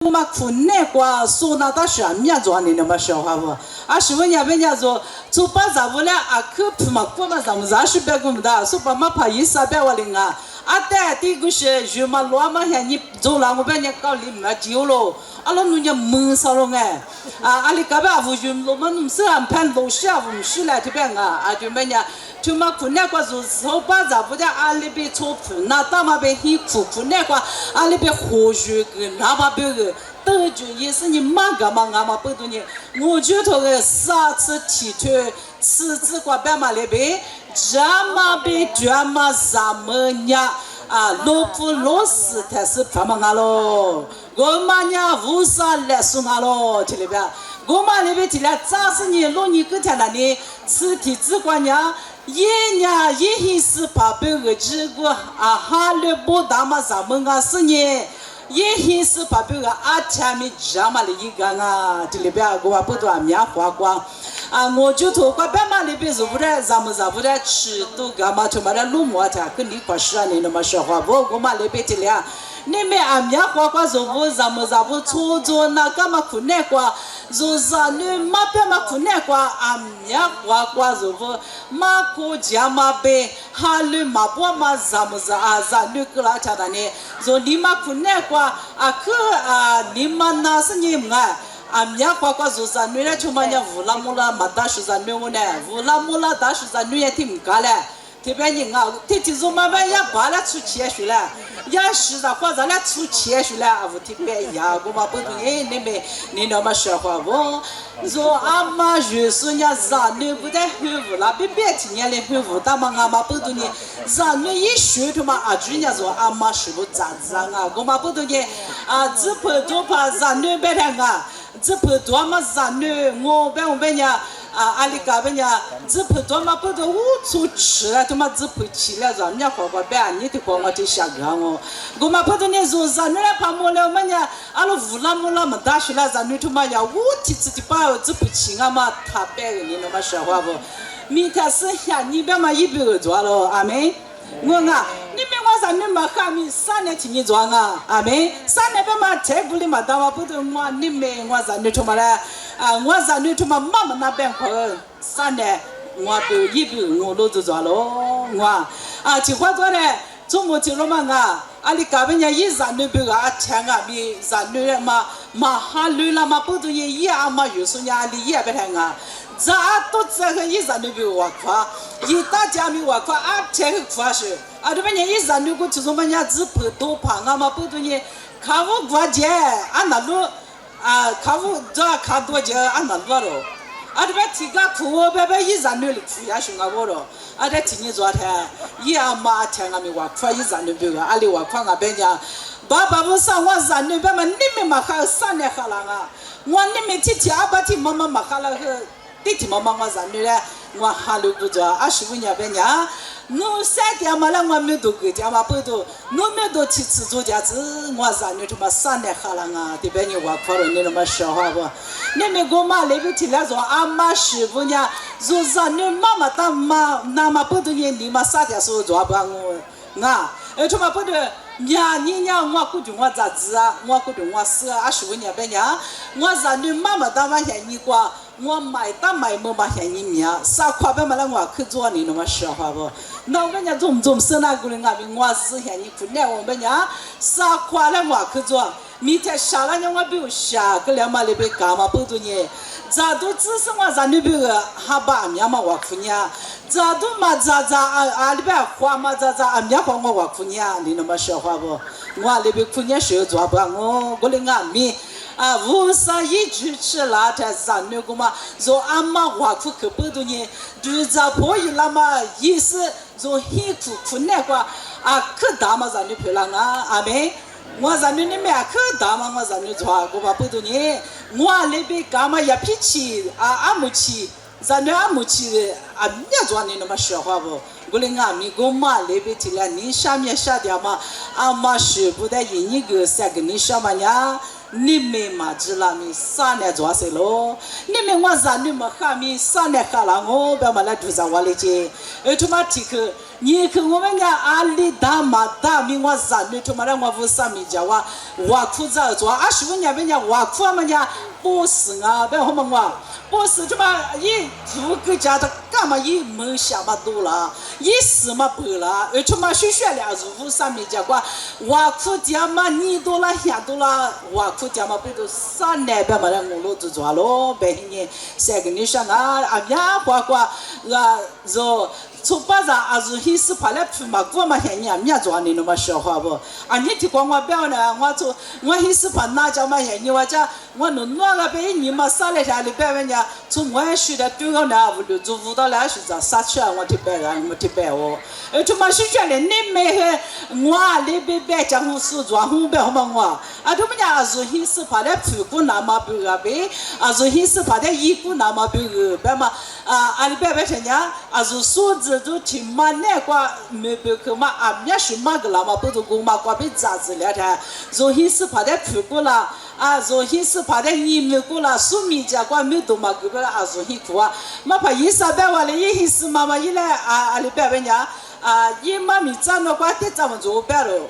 嘛困难过，说那到上面做你那么笑话不？啊，是问人家说，做把啥不了啊？可不嘛，过嘛啥么子啊？是别个么的，说把嘛怕一啥别我领啊？啊，但第个是就嘛罗嘛像你做了，我把人家搞里面丢了，啊，那人家闷死了哎！啊，你隔壁屋就罗嘛弄死俺盘楼下屋是来这边啊，啊就么人。就嘛困难过，就手把啥不的，阿里边做困难，大嘛边很困难过，阿里边活学个，哪怕别个，都就也是你妈个嘛，俺嘛不懂你，我就头个啥子提出，此子过别嘛那边，这嘛边这嘛啥么呀？啊，老夫老死才是他们俺咯，我嘛呢无啥来送俺咯，这里边，我嘛那边这里咋是你老你个天那里，此地之光呢？爷娘也很是怕别个这个啊，哈了不大嘛啥么啊是呢？也很是怕别个啊前面这么的一个啊，这里边我不多面花光啊，我就头过别嘛里边是不的，咱们是不的吃都干嘛他妈的路毛的，跟你块是啊你那么说话不？我嘛里边这里啊。你们阿面花花说不咱们操作那干嘛困难过？说啥你马边嘛困难过？阿面花花说不马国家嘛呗，哈律马波嘛咱们啊咱女个老家的呢？说你嘛困难过？啊可啊你嘛那是你们啊？阿面花花说啥女的就嘛人乌拉木拉嘛大是咱女我呢？乌拉木拉大是咱女也挺干嘞。这边人啊，天天说慢慢也把那出钱去了，也是的，或者那出钱去了，我这边呀，我嘛不懂哎，你那么说话不？说阿妈就说人家让你不得后屋了，别听人家后屋，但嘛阿妈不懂你，让你一说他妈阿句人家说阿妈是不咋子啊？我嘛不懂你啊，只怕多怕让你别听啊，只怕多嘛让你我别人啊，阿里嘎别人只怕多嘛不懂我出吃了。他妈只陪起来让人家花花别你的光我就想看我嘛不懂你说让你来怕么了么呢？阿拉乌拉木拉么大学了，让你他妈要我提自己把只陪起俺嘛他别个你那么说话不？明天是下你别嘛一百个做了，阿妹。我啊，你们我让你们喊你3年听你做啊，阿妹，3年别嘛太不哩嘛，但我不懂我你们我让你他妈嘞啊，我让你他妈妈妈那边快3年。我都100我都做了，我啊，计划做嘞，周末去了嘛啊，阿里嘎边人一让你别个啊钱啊，比让你嘛哈累了嘛，不都也阿嘛有时伢里也别谈啊，咋都这个一让你别我夸，一大家没我夸啊，这个夸是啊，这边人一让你过去说嘛，伢只怕多怕啊嘛，不都呢，看我过节啊那路啊，看我这看多节啊那路了。啊，这边提个苦，别一让你的苦也是我了。啊，这今年昨天，一阿妈听俺们话，快一让你别个，阿里话快俺别讲，爸爸不上我让你别嘛，你们嘛还3年好了啊，我你们天阿爸天妈妈嘛好了个，弟弟妈妈我让你嘞，我哈喽不做，啊是不伢别讲。我3天嘛了，我没多个家嘛不多，我没多去吃做家子，我让你他妈3年好了啊！这边你话快了，你那么说话不？你们我妈那边听来说，阿妈师傅呢，说让你妈妈当妈，那么不多年你嘛3天说做不我啊？他妈不对。你娘我估计我咋子啊？我估计我死啊！师傅那边呢？我让你妈妈当嘛像你过，我买么嘛像你命，啥块别嘛来我去做你那么说话不？那我们家总是那个人啊，我是像你困难我们家啥块来我去做，明天下了呢我比如下个两嘛那边干嘛不多呢？咋都只是我让你别个哈把面嘛我去呢？咋都嘛咋啊里边花嘛咋面花我去呢？你那么说话不？我那边去呢是做不？我的俺面。啊，无啥一直吃辣的让那个嘛，说阿妈话苦可不多呢，就是这婆姨那么意思，说很苦难过啊，可大嘛让你陪了啊，阿妹，我让你们可大嘛，我让你做，我嘛不多呢，我那边干嘛也脾气啊，阿木气，让你阿木气的啊，你做你那么说话不？我的阿妹，我妈那边去了，你下面下掉嘛，阿妈是不得一个3个你说嘛呀？你们嘛知道你3年做谁咯？你们我让你们喊你3年喊了我，别嘛来住在我里去，他妈提去，你看我们家阿里大马大米我三米，他妈的我不三米家我裤子做，20文家人家我裤嘛家不是啊，别好嘛我。不是他妈一如个家的干嘛一梦想嘛多了，一时嘛不了，他妈学了如上面讲过，我苦家嘛你多了下多了，我苦家嘛不都3年别嘛我路子做了，别人三个女生啊呀花说。从巴扎阿是黑死怕来出嘛，我嘛嫌你面做你那么笑话不？啊，你提光我表呢，我黑死怕哪家嘛嫌你我讲我弄个被你嘛杀来下里别人家从我学的对个呢，我就做舞蹈来学着杀去我提白人我提白哦，他妈学的你没黑我里别讲我是做红白好嘛我，啊他们家阿是黑死怕来出过那么不个呗，阿是黑死怕来衣服那么不个别嘛啊阿里别人家阿是数字。都听嘛那个没别个嘛啊，面是嘛个啦嘛，不都讲嘛个被杂志了的，从黑市跑的出过啦，啊，从黑市跑的你没过啦，苏米家个没都嘛个个啊，从黑过啊，嘛怕一三百万的一黑市妈妈一来啊，里边人家啊，一妈咪涨了个的咱们做白了。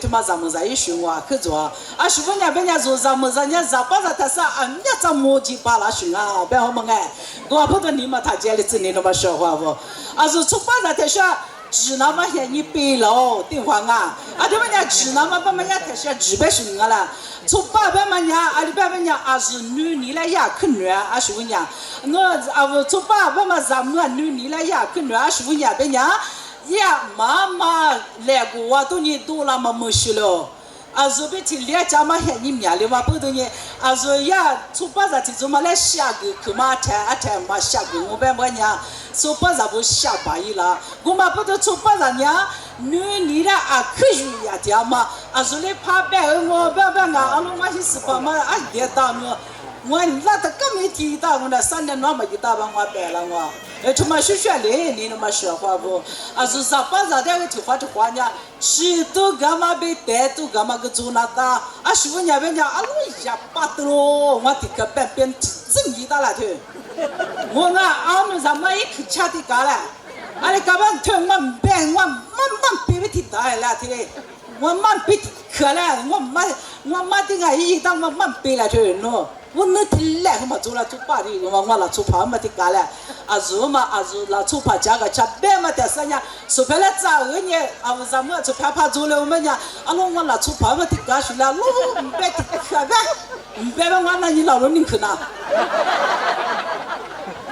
他妈咱们在一学我去做，啊，是不人家做咱们人家咋把他啥啊，人家咋摸起把那学啊，别好么哎，我不懂你们他家里子你那么说话不？啊，是从把他说，只那么些你背了电话啊，啊，他们家只那么把人家他说几百学我了，从爸爸们家啊，你爸爸家啊是女来呀去女啊，是不人我啊我从爸爸们咱们女来呀去女啊，是不人别家。呀，妈妈来过我都你多了嘛没事了，啊，说别提两家嘛喊你面里嘛不懂呢，啊说呀，从巴扎提怎么来下个，去嘛谈嘛下个，我别么样，从巴扎不下巴一了，我嘛不懂从巴扎呢，女的啊可以呀的嘛，啊说来怕别我别啊，阿龙我是把嘛啊别当我那他根本提到我那3年那么一大把我白了我，他妈学嘞，你那么说话不？啊是啥把啥的个提话呢？吃都干嘛被带都干嘛个做那大？啊是问人家啊我呀巴的咯，我这个边真一大了头，我那啊那咱们一口吃的干了，啊你干嘛听我别我别提大了头。我蛮背可了，我妈的个一当我蛮背了去喏，我那天来嘛做了做把的，我那做盘嘛的干了，啊做嘛啊做那做盘加个吃白嘛的啥呀，说白了咋个呢？啊我咱们做盘做了我们呀，啊我那做盘嘛的干去了，我唔白的可呗，唔白我那你老人你去哪？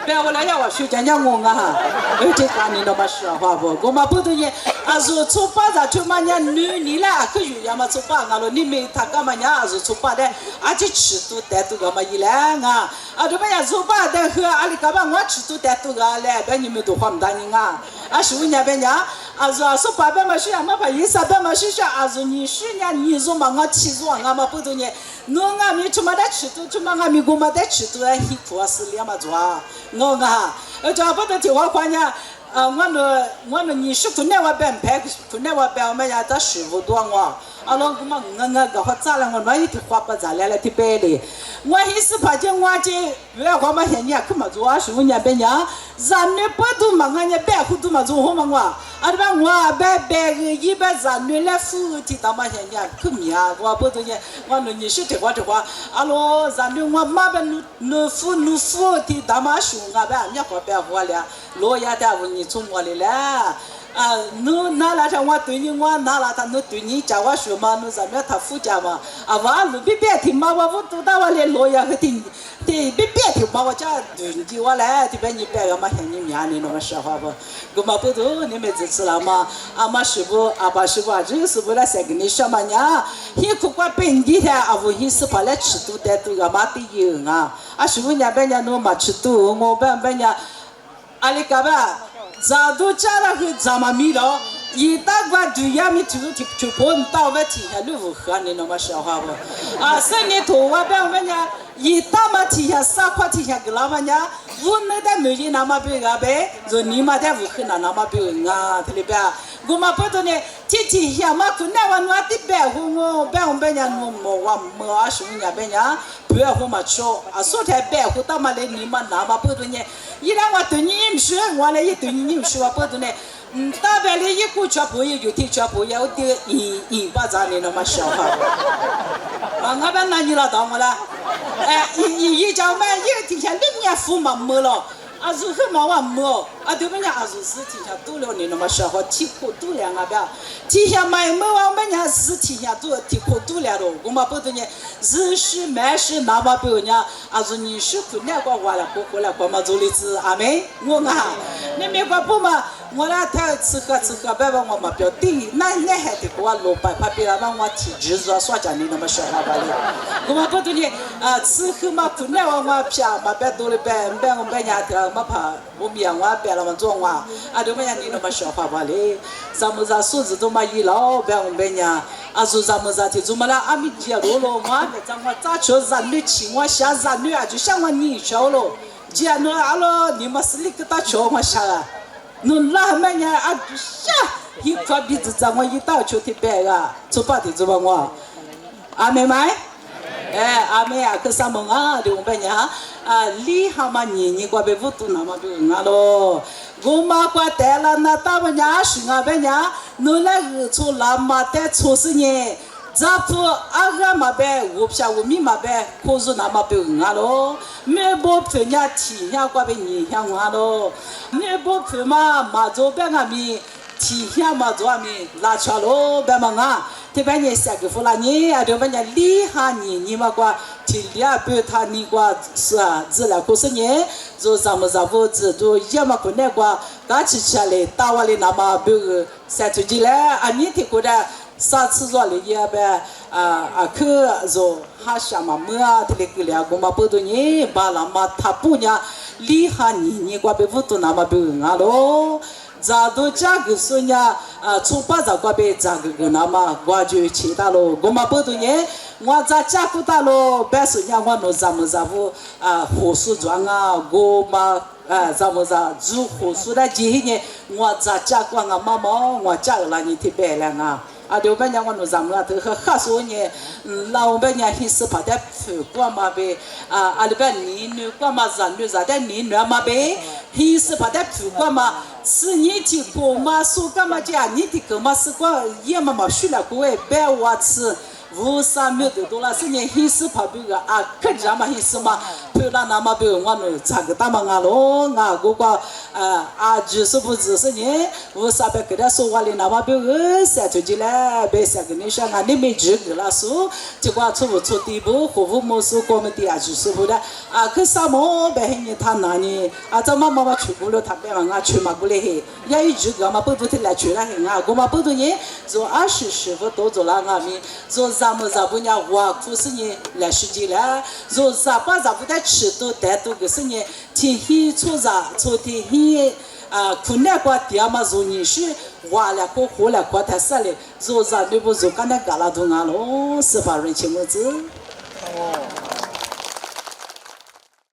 别我来要我学讲讲我哈，而且干你那么说话不？我嘛不懂呢。啊，说出发的就嘛伢女啦，可有呀嘛出发啊了，你没他干嘛伢是出发的，啊就吃都带都干嘛一来啊？啊，这么伢出发的和啊你干嘛我吃都带都个来，别你们都慌不大人啊？啊，是问伢别伢，啊说爸爸嘛是呀，嘛怕一三爸嘛是说啊说你是伢你说嘛我吃说啊嘛不懂呢，侬啊咪出嘛的吃都出嘛啊咪我嘛的吃都很苦啊是两嘛做啊。我啊，这不得听我话呢？啊，我那你是困难我别拍，困难我别我们家这15多我，啊，老公嘛我个话咋了？我那一天花不咋来了，提白的。我一时怕见我这不要话嘛，现在可嘛做啊，15年别娘，咱女不都嘛，俺家白户都嘛做好嘛我，啊，对吧？我白个100咱女来付提到嘛现在可米啊，我不懂呢，我那你是这话，啊喽，咱女我妈边努付提到嘛熊啊呗，人家话白话了。罗亚的问你从我里来啊？侬拿来他我对你，我拿来他侬对你叫我说嘛？侬怎么他夫家嘛？啊，我路边别听嘛，我都到我来罗亚和听，别听嘛，我家对你我来，这边你别个嘛像你面你那么说话不？我嘛不懂，你们支持了嘛？阿妈师傅，阿爸师傅，这个师傅来才跟你说嘛呀？he苦瓜本地的，啊，我he是跑来吃都带都个嘛的有啊？啊，师傅伢别伢侬嘛吃都，我别伢。阿里嘎巴，咋都家了和咋么米了？一大瓜就也没就碰到问题，还路不和你那么说话不？啊，生年头我别问呀，一大嘛提下3块提下给老板家，我那的没人那么别个呗，说你嘛的不可能那么别啊，对不对？我嘛不懂呢，提下嘛可能我的白户我白户别人我什么人别人白户嘛说啊，说台白户到嘛来你嘛那么不懂呢，一让我对你不说，我来也对你不说，我不懂呢。大白里一股脚步有点脚步，有点尾巴在里那么小哈。我们那你老当我了，一讲嘛，一天下6年父嘛没了。如何嘛我没，对不呀？是天下多了你那么小哈，体苦多了啊不？天下买没我们家是天下多体苦多了咯，我们不懂呢，日是买是那么不呢？你是困难过完了过回来过嘛做例子，阿妹，我你没关不嘛？我那他吃喝，别问我嘛表弟，那还得给我老板怕别人问我体质说说讲你那么小哈吧哩，我们不懂呢，吃喝嘛困难我偏嘛别多了别我别伢的。嘛怕我面我别了嘛做我对不呀你那么小话吧嘞咱们这数字都嘛一老别我们呀说咱们这天做嘛啦阿米接罗罗我别咱们咋说咱女亲我下咱女就像我你小咯接那阿罗你们是那个大桥我下啊侬拉么呀就下一块鼻子咱我一到就特别做把的做吧我阿妹妹阿妹啊，可啥么啊？对我们讲厉害嘛，你过别不多那么多咯。我妈过带了那大不伢是我们讲，侬那个从那么带出事呢，咋不个嘛呗？我不晓我咪嘛呗，可是那么多咯。没不分伢体下过别你像我咯，没不分嘛做别个咪。体下嘛做咪拉车咯，别嘛这边你下个弗拉你这边你厉害你嘛过体力不他你过是治疗可是你做什么不知做要么可能过刚起起来打完了那么不下出去了你听过的上次做了也呗去做哈什么么这里个了我们不多你把那么他不呢厉害你过别不多那么不咯。咋都这个说呢？初八早过别这个那么我就去到了，我们不懂呢。我在家过到了，别说呢，我弄咱们火速装我们咱们做火速的这些呢，我在家过妈妈，我家了你特别了对不呀？我弄咱们都很说呢，老板娘很是怕的，过嘛呗里边女过嘛咱女在的女嘛呗，很是怕的过嘛。是你的哥嘛？说干嘛讲？你的哥嘛是光也嘛学了过哎，别我吃5-3秒的多了，是你很是怕别个可这嘛很是嘛，陪了那么别我们咋个打嘛咯？我个就是不只是你，5-3别给他说话的那么别个晒出去了，别晒个你说你没这个了说，结果出不出地步，和父母说我们的就是不的可啥么别你他那里咱妈妈去过了，他别嘛去嘛过来嘿，也有这个嘛不都得来去了嘿我嘛不都呢，做20分多做了咪做。咱们不呢，我可是呢来时间了。若咱不得吃多带多个是呢，天气出天气困难过点嘛，若你是花了过活了过太少了，若咱你不若干那嘎拉多咯，是吧？人情么子。